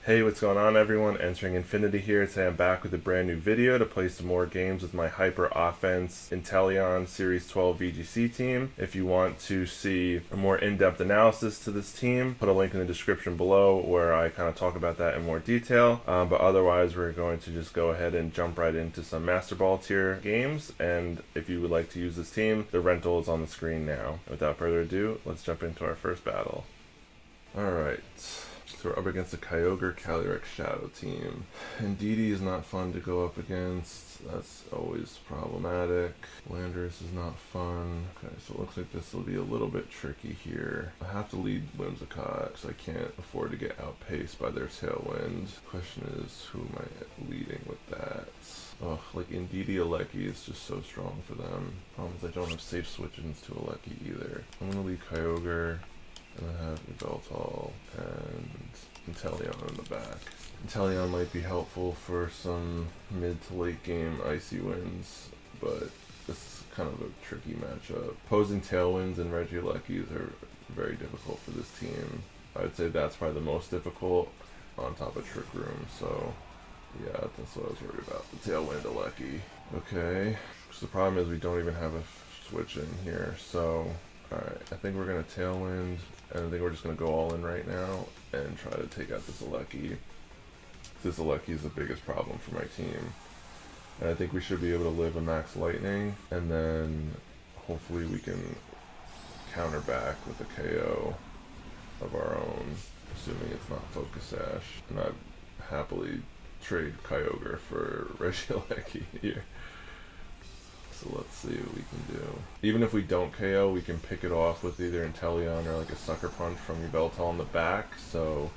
Hey, what's going on everyone? Entering Infinity here. Today I'm back with a brand new video to play some more games with my Hyper Offense Inteleon Series 12 VGC team. If you want to see a more in-depth analysis to this team, put a link in the description below where I kind of talk about that in more detail. But otherwise, we're going to just go ahead and jump right into some Master Ball tier games. And if you would like to use this team, the rental is on the screen now. Without further ado, let's jump into our first battle. Alright. So we're up against the Kyogre Calyrex Shadow team. Indeedee is not fun to go up against. That's always problematic. Landorus is not fun. Okay, so it looks like this will be a little bit tricky here. I have to lead Whimsicott because I can't afford to get outpaced by their Tailwind. Question is, who am I leading with that? Ugh, like Indeedee Alecki is just so strong for them. Problem is I don't have safe switch-ins to Alecki either. I'm gonna lead Kyogre. And I have Yveltal and Inteleon in the back. Inteleon might be helpful for some mid to late game icy wins, but this is kind of a tricky matchup. Opposing Tailwinds and Regielekis are very difficult for this team. I would say that's probably the most difficult on top of Trick Room, so yeah, that's what I was worried about. The Tailwind Alecki. Okay, so the problem is we don't even have a switch in here, so alright, I think we're going to Tailwind, and I think we're just going to go all in right now and try to take out this Alecki. This Alecki is the biggest problem for my team. And I think we should be able to live a Max Lightning, and then hopefully we can counter back with a KO of our own, assuming it's not Focus Sash. And I'd happily trade Kyogre for Regieleki here. So let's see what we can do. Even if we don't KO, we can pick it off with either Inteleon or like a Sucker Punch from Yveltal in the back. So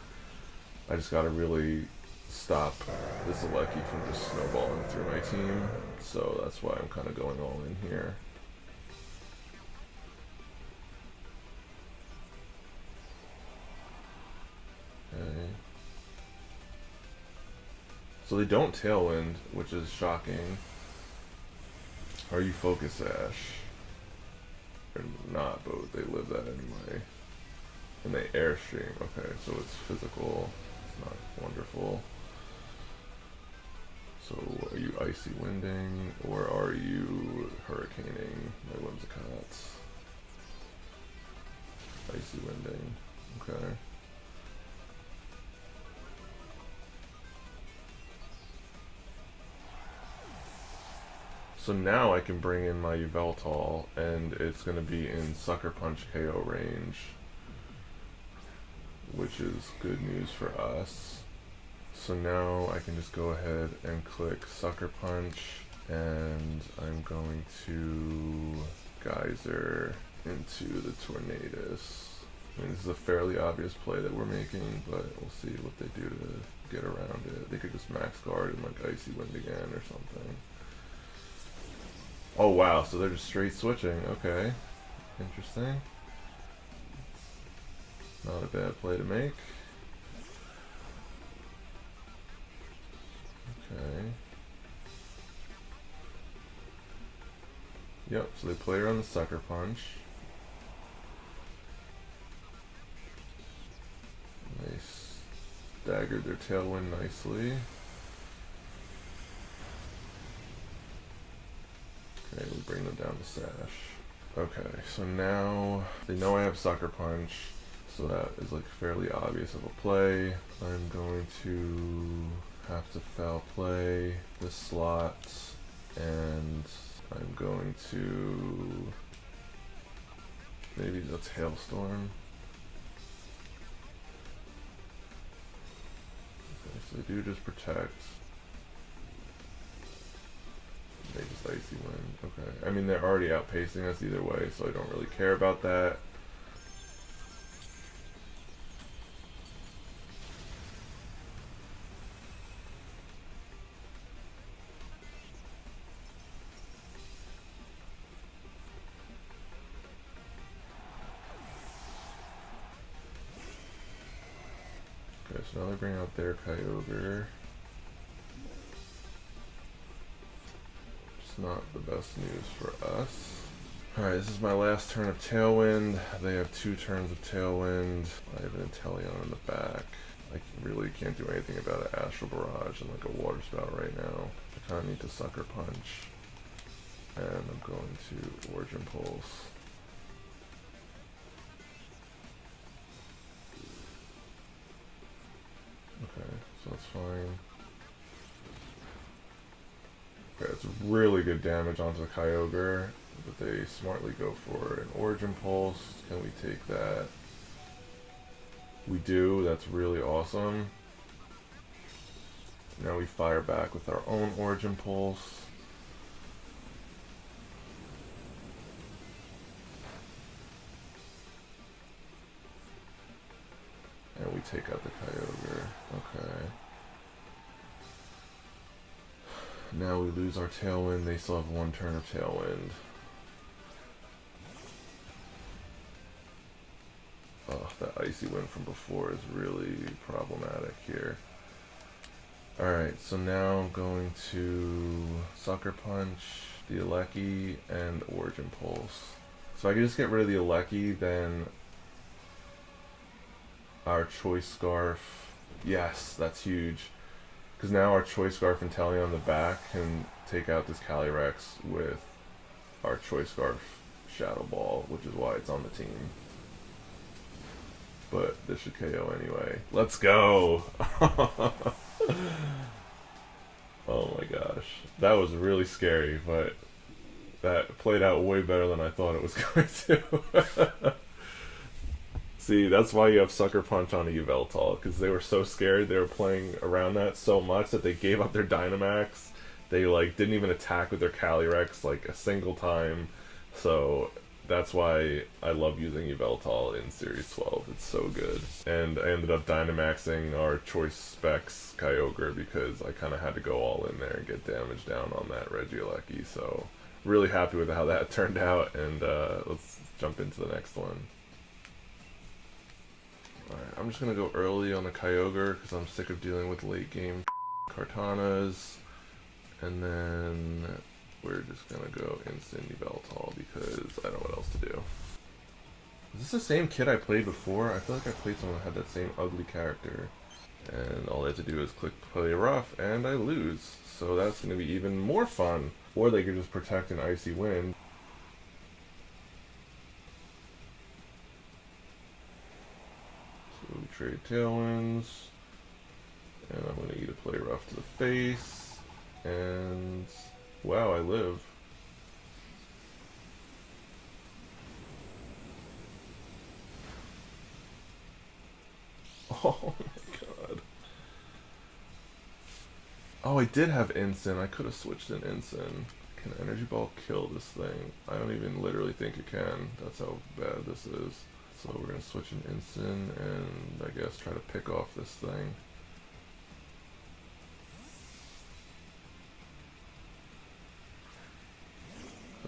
I just gotta really stop this Alecki from just snowballing through my team. So that's why I'm kind of going all in here. Okay. So they don't Tailwind, which is shocking. Are you Focus Sash? Or not, but they live that anyway. And they Airstream. Okay, so it's physical. It's not wonderful. So are you Icy Winding or are you Hurricaning my Whimsicott? Icy Winding. Okay. So now I can bring in my Yveltal, and it's going to be in Sucker Punch KO range, which is good news for us. So now I can just go ahead and click Sucker Punch, and I'm going to Geyser into the Tornadus. I mean, this is a fairly obvious play that we're making, but we'll see what they do to get around it. They could just max guard and like Icy Wind again or something. Oh wow, so they're just straight switching. Okay, interesting. Not a bad play to make. Okay. Yep, so they play her on the Sucker Punch. They staggered their Tailwind nicely. Okay, we bring them down to Sash. Okay, so now they know I have Sucker Punch, so that is like fairly obvious of a play. I'm going to have to foul play this slot, and I'm going to maybe that's Hailstorm. Okay, so they do just protect. They just Icy Wind. Okay. I mean, they're already outpacing us either way, so I don't really care about that. Okay, so now they bring out their Kyogre. Not the best news for us. Alright, this is my last turn of Tailwind. They have 2 turns of Tailwind. I have an Inteleon in the back. I really can't do anything about an Astral Barrage and like a Water Spout right now. I kind of need to Sucker Punch. And I'm going to Origin Pulse. Okay, so that's fine. Okay, it's really good damage onto the Kyogre, but they smartly go for an Origin Pulse. Can we take that? We do, that's really awesome. Now we fire back with our own Origin Pulse. And we take out the Kyogre. Okay. Now we lose our Tailwind. They still have one turn of Tailwind. Oh, that Icy Wind from before is really problematic here. Alright, so now I'm going to Sucker Punch, the Alecki, and Origin Pulse. So I can just get rid of the Alecki, then our Choice Scarf. Yes, that's huge. Because now our Choice Scarf and Inteleon on the back can take out this Calyrex with our Choice Scarf Shadow Ball, which is why it's on the team. But this should KO anyway. Let's go! Oh my gosh. That was really scary, but that played out way better than I thought it was going to. See, that's why you have Sucker Punch on a Yveltal, because they were so scared, they were playing around that so much that they gave up their Dynamax. They like didn't even attack with their Calyrex like a single time. So that's why I love using Yveltal in Series 12. It's so good. And I ended up Dynamaxing our Choice Specs Kyogre because I kind of had to go all in there and get damage down on that Regieleki. So really happy with how that turned out, and let's jump into the next one. Alright, I'm just going to go early on the Kyogre because I'm sick of dealing with late game Kartanas. And then we're just going to go instant Yveltal because I don't know what else to do. Is this the same kid I played before? I feel like I played someone that had that same ugly character. And all I have to do is click play rough and I lose. So that's going to be even more fun. Or they could just protect an Icy Wind. So we trade Tailwinds. And I'm going to eat a play rough to the face. And wow, I live. Oh my god. Oh, I did have Instant. I could have switched an Instant. Can Energy Ball kill this thing? I don't even literally think it can. That's how bad this is. So we're going to switch an Instant and I guess try to pick off this thing.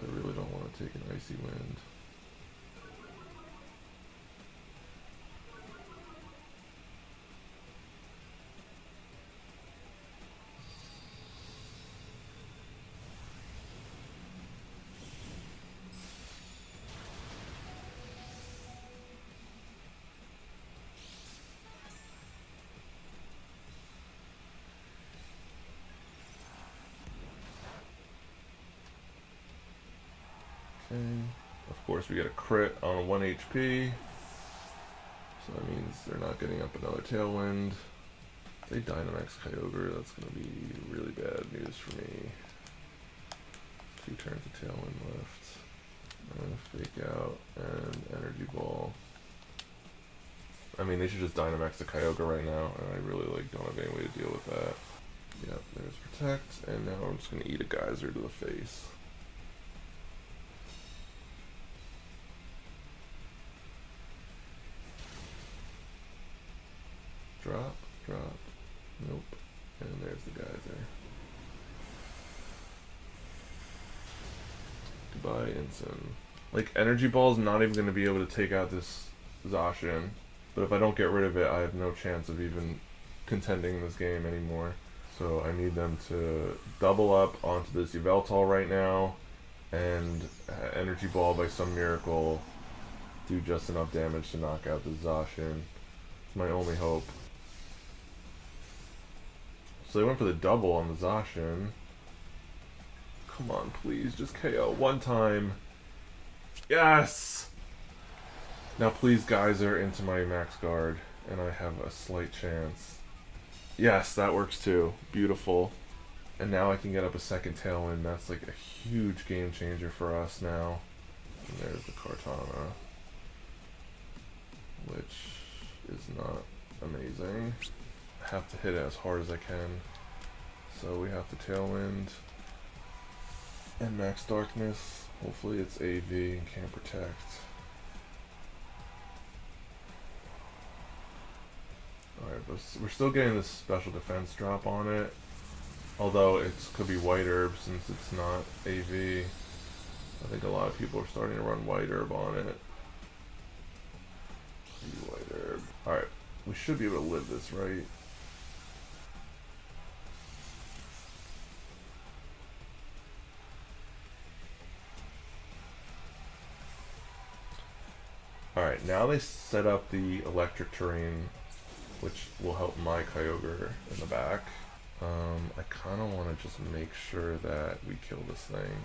I really don't want to take an Icy Wind. Okay. Of course we get a crit on 1 HP. So that means they're not getting up another Tailwind. If they Dynamax Kyogre, that's going to be really bad news for me. 2 turns of Tailwind left. I'm going to Fake Out and Energy Ball. I mean, they should just Dynamax the Kyogre right now, and I really don't have any way to deal with that. Yep, there's Protect, and now I'm just going to eat a Geyser to the face. Drop, drop, nope, and there's the Geyser. Goodbye, Ensign. Like, Energy Ball's not even going to be able to take out this Zacian, but if I don't get rid of it, I have no chance of even contending in this game anymore. So I need them to double up onto this Yveltal right now, and Energy Ball by some miracle do just enough damage to knock out the Zacian. It's my only hope. So they went for the double on the Zacian. Come on, please, just KO one time. Yes! Now please Geyser into my max guard, and I have a slight chance. Yes, that works too. Beautiful. And now I can get up a second Tailwind. That's like a huge game changer for us now. And there's the Kartana, which is not amazing. I have to hit it as hard as I can. So we have the Tailwind and Max Darkness. Hopefully it's AV and can protect. Alright, but we're still getting this special defense drop on it. Although it could be White Herb since it's not AV. I think a lot of people are starting to run White Herb on it. White Herb. Alright, we should be able to live this, right? Alright, now they set up the electric terrain, which will help my Kyogre in the back. I kind of want to just make sure that we kill this thing.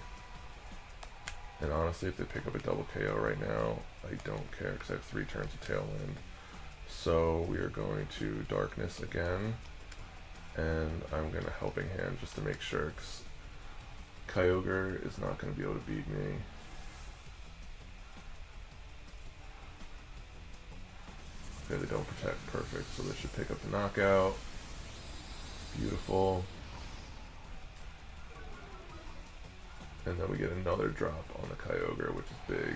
And honestly, if they pick up a double KO right now, I don't care because I have 3 turns of Tailwind. So we are going to Darkness again. And I'm going to Helping Hand just to make sure, because Kyogre is not going to be able to beat me. Okay, they don't protect. Perfect. So they should pick up the knockout. Beautiful. And then we get another drop on the Kyogre, which is big.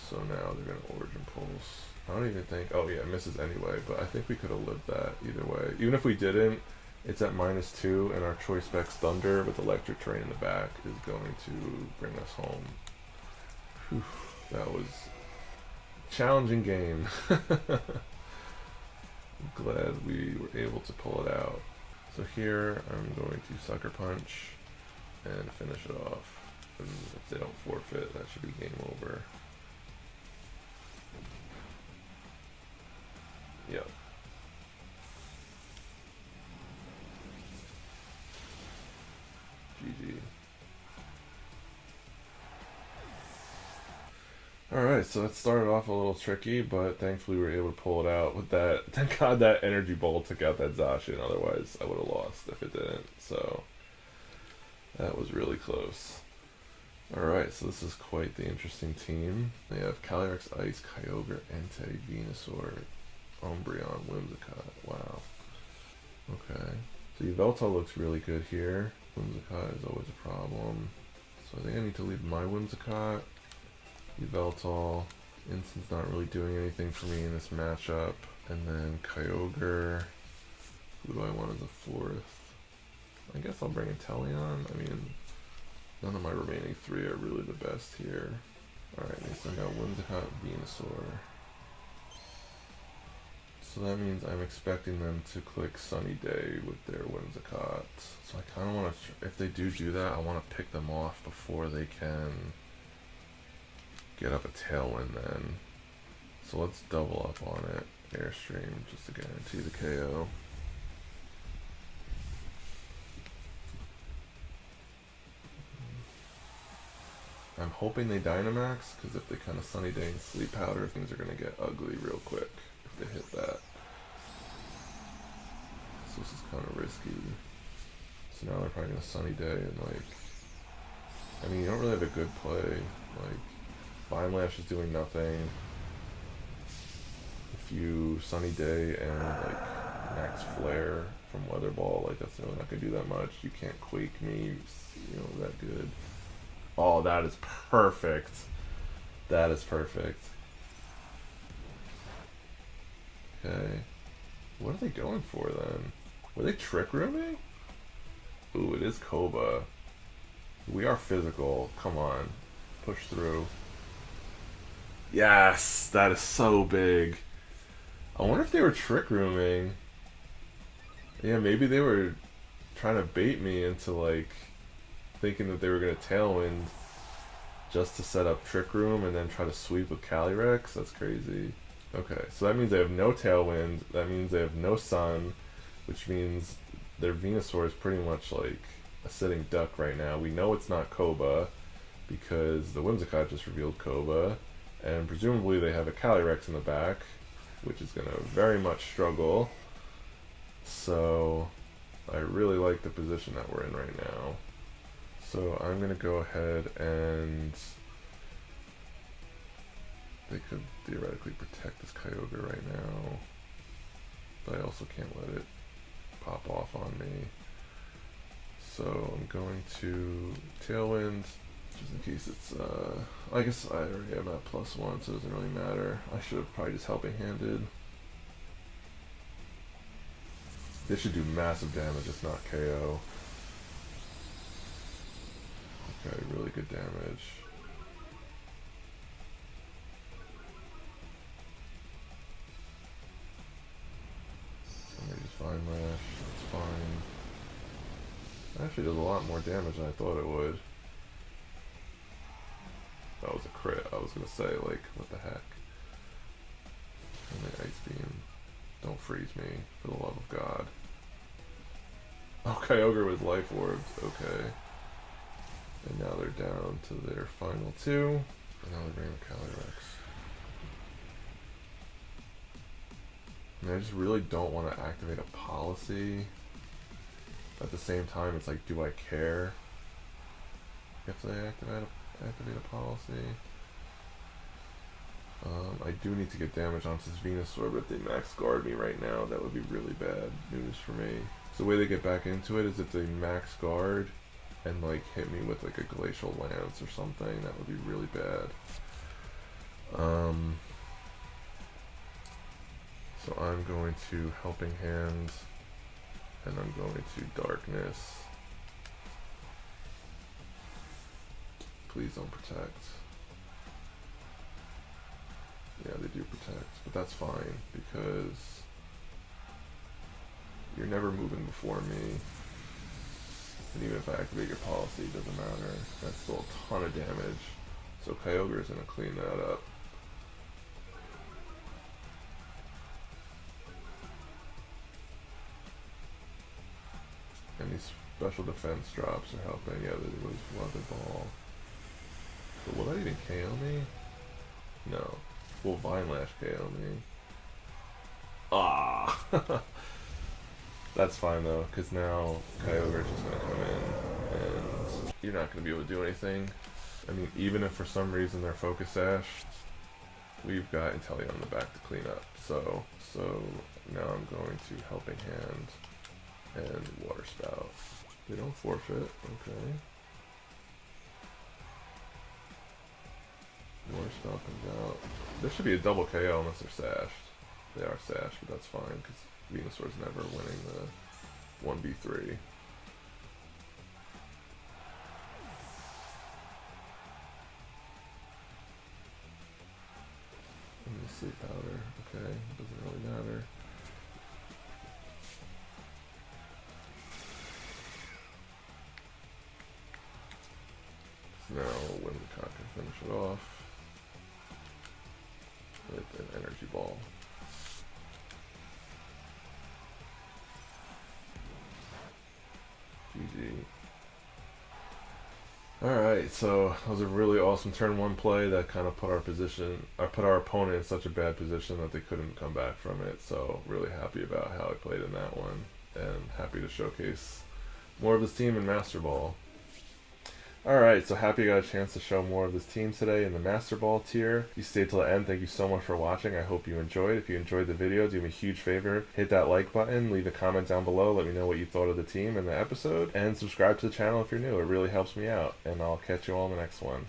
So now they're going to Origin Pulse. I don't even think... Oh yeah, it misses anyway, but I think we could have lived that either way. Even if we didn't, it's at -2, and our Choice Specs Thunder with Electric Terrain in the back is going to bring us home. Whew, that was a challenging game. I'm glad we were able to pull it out. So here I'm going to Sucker Punch and finish it off. And if they don't forfeit, that should be game over. Yep. GG. Alright, so it started off a little tricky, but thankfully we were able to pull it out with that. Thank God that Energy Ball took out that Zacian, otherwise I would have lost if it didn't. So that was really close. Alright, so this is quite the interesting team. They have Calyrex, Ice, Kyogre, Entei, Venusaur, Umbreon, Whimsicott. Wow. Okay. So Yveltal looks really good here. Whimsicott is always a problem. So I think I need to leave my Whimsicott. Yveltal. Instant's not really doing anything for me in this matchup. And then Kyogre. Who do I want as a 4th? I guess I'll bring Inteleon. I mean, none of my remaining 3 are really the best here. Alright, next I got Whimsicott, Venusaur. So that means I'm expecting them to click Sunny Day with their Whimsicott. So I kind of want to, if they do that, I want to pick them off before they can get up a Tailwind then. So let's double up on it. Airstream just to guarantee the KO. I'm hoping they Dynamax, because if they kind of Sunny Day and Sleep Powder, things are going to get ugly real quick if they hit that. So this is kind of risky. So now they're probably going to Sunny Day and like... I mean, you don't really have a good play. Like, Vine Lash is doing nothing. If you Sunny Day and like Max Flare from Weather Ball, like that's really not going to do that much. You can't Quake me, you know, that good. Oh, that is perfect. That is perfect. Okay. What are they going for then? Were they Trick Rooming? Ooh, it is Koba. We are physical. Come on. Push through. Yes! That is so big. I wonder if they were Trick Rooming. Yeah, maybe they were trying to bait me into like thinking that they were going to Tailwind just to set up Trick Room and then try to sweep with Calyrex. That's crazy. Okay, so that means they have no Tailwind, that means they have no Sun, which means their Venusaur is pretty much like a sitting duck right now. We know it's not Koba, because the Whimsicott just revealed Koba, and presumably they have a Calyrex in the back, which is going to very much struggle. So I really like the position that we're in right now. So I'm going to go ahead and they could theoretically protect this Kyogre right now, but I also can't let it pop off on me. So I'm going to Tailwind, just in case it's, I guess I already have that +1, so it doesn't really matter. I should have probably just Helping Handed. This should do massive damage, if not KO. Okay, really good damage. I'm gonna use Vine Lash, that's fine. Actually does a lot more damage than I thought it would. That was a crit. I was gonna say, like, what the heck? And the Ice Beam. Don't freeze me, for the love of God. Oh, Kyogre with Life Orbs. Okay. And now they're down to their final 2. And now they're bringing Calyrex. And I just really don't want to activate a policy. At the same time, it's like, do I care if they activate a policy? I do need to get damage onto this Venusaur, but if they max guard me right now, that would be really bad news for me. So the way they get back into it is if they max guard and like hit me with like a Glacial Lance or something, that would be really bad. So I'm going to Helping Hand, and I'm going to Darkness. Please don't protect. Yeah, they do protect, but that's fine because you're never moving before me. And even if I activate your policy, it doesn't matter. That's still a ton of damage. So Kyogre is going to clean that up. And these special defense drops are helping. Yeah, there was Weather Ball. But will that even KO me? No. Will Vine Lash KO me? Ah! That's fine though, because now Kyogre is just going to come in and you're not going to be able to do anything. I mean, even if for some reason they're Focus Sash, we've got Inteleon on the back to clean up. So now I'm going to Helping Hand and Water Spout. They don't forfeit, okay. Water Spout comes out. There should be a double KO unless they're sashed. They are sashed, but that's fine because Venusaur's never winning the 1v3. Sleep Powder, okay, doesn't really matter. So now Whimsicott can finish it off with an Energy Ball. GG. Alright, so that was a really awesome turn 1 play that kind of put our opponent in such a bad position that they couldn't come back from it. So really happy about how I played in that one, and happy to showcase more of this team in Master Ball. Alright, so happy I got a chance to show more of this team today in the Master Ball tier. If you stayed till the end, thank you so much for watching. I hope you enjoyed. If you enjoyed the video, do me a huge favor. Hit that like button, leave a comment down below, let me know what you thought of the team and the episode, and subscribe to the channel if you're new. It really helps me out, and I'll catch you all in the next one.